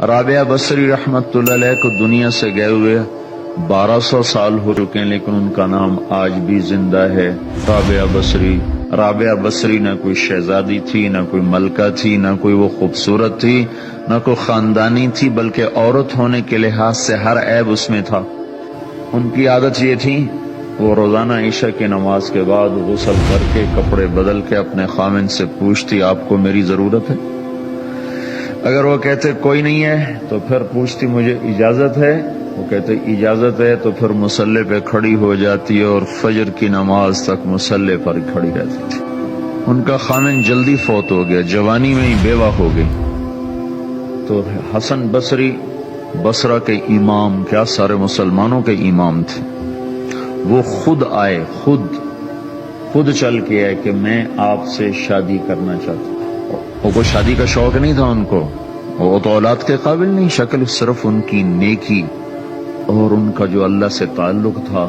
رابعہ بصری رحمت اللہ علیہ کو دنیا سے گئے ہوئے 1200 سال ہو چکے ہیں، لیکن ان کا نام آج بھی زندہ ہے، رابعہ بصری۔ رابعہ بصری نہ کوئی شہزادی تھی، نہ کوئی ملکہ تھی، نہ کوئی وہ خوبصورت تھی، نہ کوئی خاندانی تھی، بلکہ عورت ہونے کے لحاظ سے ہر عیب اس میں تھا۔ ان کی عادت یہ تھی، وہ روزانہ عشاء کی نماز کے بعد غسل کر کے کپڑے بدل کے اپنے خامن سے پوچھتی آپ کو میری ضرورت ہے؟ اگر وہ کہتے کوئی نہیں ہے تو پھر پوچھتی مجھے اجازت ہے؟ وہ کہتے اجازت ہے تو پھر مصلی پہ کھڑی ہو جاتی اور فجر کی نماز تک مصلی پر کھڑی رہتی تھی۔ ان کا خامن جلدی فوت ہو گیا، جوانی میں ہی بیوہ ہو گئی، تو حسن بصری بصرہ کے امام، کیا سارے مسلمانوں کے امام تھے، وہ خود آئے، خود چل کے آئے کہ میں آپ سے شادی کرنا چاہتا ہوں۔ وہ کوئی شادی کا شوق نہیں تھا ان کو، وہ تو اولاد کے قابل نہیں، شکل صرف ان کی نیکی اور ان کا جو اللہ سے تعلق تھا،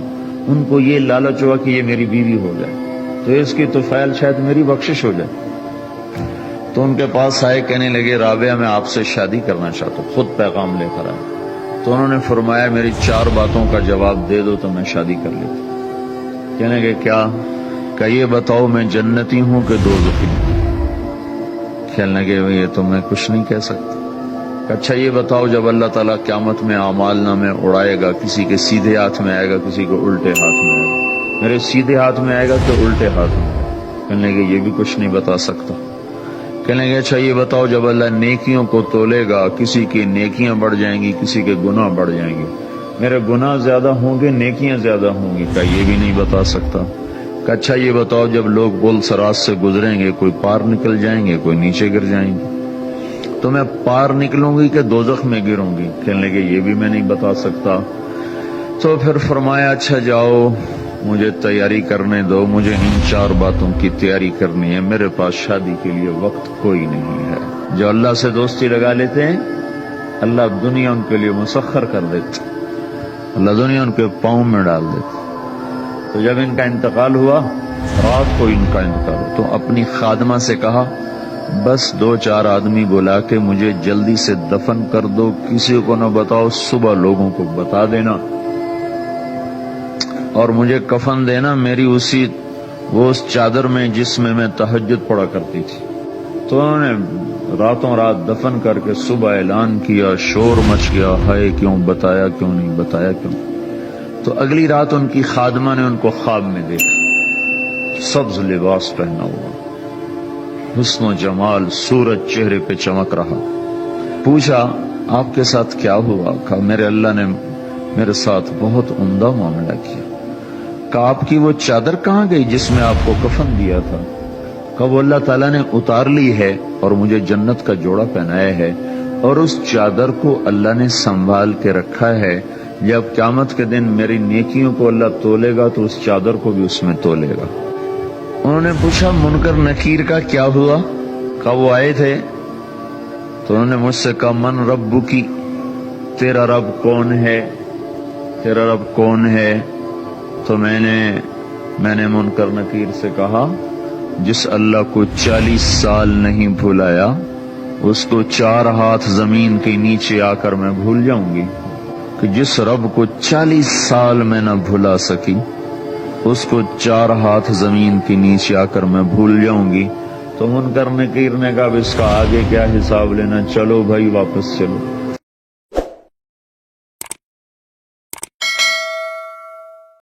ان کو یہ لالچ ہوا کہ یہ میری بیوی ہو جائے تو اس کی طفیل شاید میری بخشش ہو جائے۔ تو ان کے پاس آئے، کہنے لگے رابعہ میں آپ سے شادی کرنا چاہتا ہوں، خود پیغام لے کر آئے۔ تو انہوں نے فرمایا میری 4 باتوں کا جواب دے دو تو میں شادی کر لیتا۔ کہنے لگے کیا؟ کہ یہ بتاؤ میں جنتی ہوں کہ دوزخی ہوں؟ کہنے لگے یہ تو میں کچھ نہیں کہہ سکتا۔ اچھا یہ بتاؤ جب اللہ تعالیٰ قیامت میں اعمال نامے اڑائے گا، کسی کے سیدھے ہاتھ میں آئے گا، کسی کو الٹے ہاتھ میں آئے گا، میرے سیدھے ہاتھ میں آئے گا کہ الٹے ہاتھ میں؟ کہنے لگے یہ بھی کچھ نہیں بتا سکتا۔ کہنے لگے اچھا یہ بتاؤ جب اللہ نیکیوں کو تولے گا، کسی کی نیکیاں بڑھ جائیں گی، کسی کے گناہ بڑھ جائیں گے، میرے گناہ زیادہ ہوں گے نیکیاں زیادہ ہوں گی؟ کہ یہ بھی نہیں بتا سکتا۔ کہ اچھا یہ بتاؤ جب لوگ پل صراط سے گزریں گے، کوئی پار نکل جائیں گے، کوئی نیچے گر جائیں گے، تو میں پار نکلوں گی کہ دوزخ میں گروں گی؟ کہنے لگے یہ بھی میں نہیں بتا سکتا۔ تو پھر فرمایا اچھا جاؤ مجھے تیاری کرنے دو، مجھے ان 4 باتوں کی تیاری کرنی ہے، میرے پاس شادی کے لیے وقت کوئی نہیں ہے۔ جو اللہ سے دوستی لگا لیتے ہیں اللہ دنیا ان کے لیے مسخر کر دیتے، اللہ دنیا ان کے پاؤں میں ڈال دیتے۔ تو جب ان کا انتقال ہوا، رات کو ان کا انتقال ہوا، تو اپنی خادمہ سے کہا بس 2-4 آدمی بلا کے مجھے جلدی سے دفن کر دو، کسی کو نہ بتاؤ، صبح لوگوں کو بتا دینا، اور مجھے کفن دینا میری اس چادر میں جس میں میں تہجد پڑا کرتی تھی۔ تو انہوں نے راتوں رات دفن کر کے صبح اعلان کیا، شور مچ گیا، ہائے کیوں بتایا، کیوں نہیں بتایا، کیوں؟ تو اگلی رات ان کی خادمہ نے ان کو خواب میں دیکھا، سبز لباس پہنا ہوا، حسن و جمال، سورج چہرے پہ چمک رہا۔ پوچھا آپ کے ساتھ کیا ہوا؟ کہا میرے اللہ نے میرے ساتھ بہت عمدہ معاملہ کیا۔ کہا آپ کی وہ چادر کہاں گئی جس میں آپ کو کفن دیا تھا؟ کہا وہ اللہ تعالیٰ نے اتار لی ہے اور مجھے جنت کا جوڑا پہنایا ہے، اور اس چادر کو اللہ نے سنبھال کے رکھا ہے، جب قیامت کے دن میری نیکیوں کو اللہ تولے گا تو اس چادر کو بھی اس میں تولے گا۔ انہوں نے پوچھا منکر نکیر کا کیا ہوا؟ کہا وہ آئے تھے تو انہوں نے مجھ سے کہا من ربکی، تیرا رب کون ہے، تیرا رب کون ہے؟ تو میں نے منکر نکیر سے کہا جس اللہ کو 40 سال نہیں بھلایا اس کو 4 ہاتھ زمین کے نیچے آ کر میں بھول جاؤں گی؟ کہ جس رب کو 40 سال میں نہ بھلا سکی اس کو 4 ہاتھ زمین کے نیچے آ کر میں بھول جاؤں گی؟ تو منکر نکیر نے کہا اب اس کا آگے کیا حساب لینا، چلو بھائی واپس چلو۔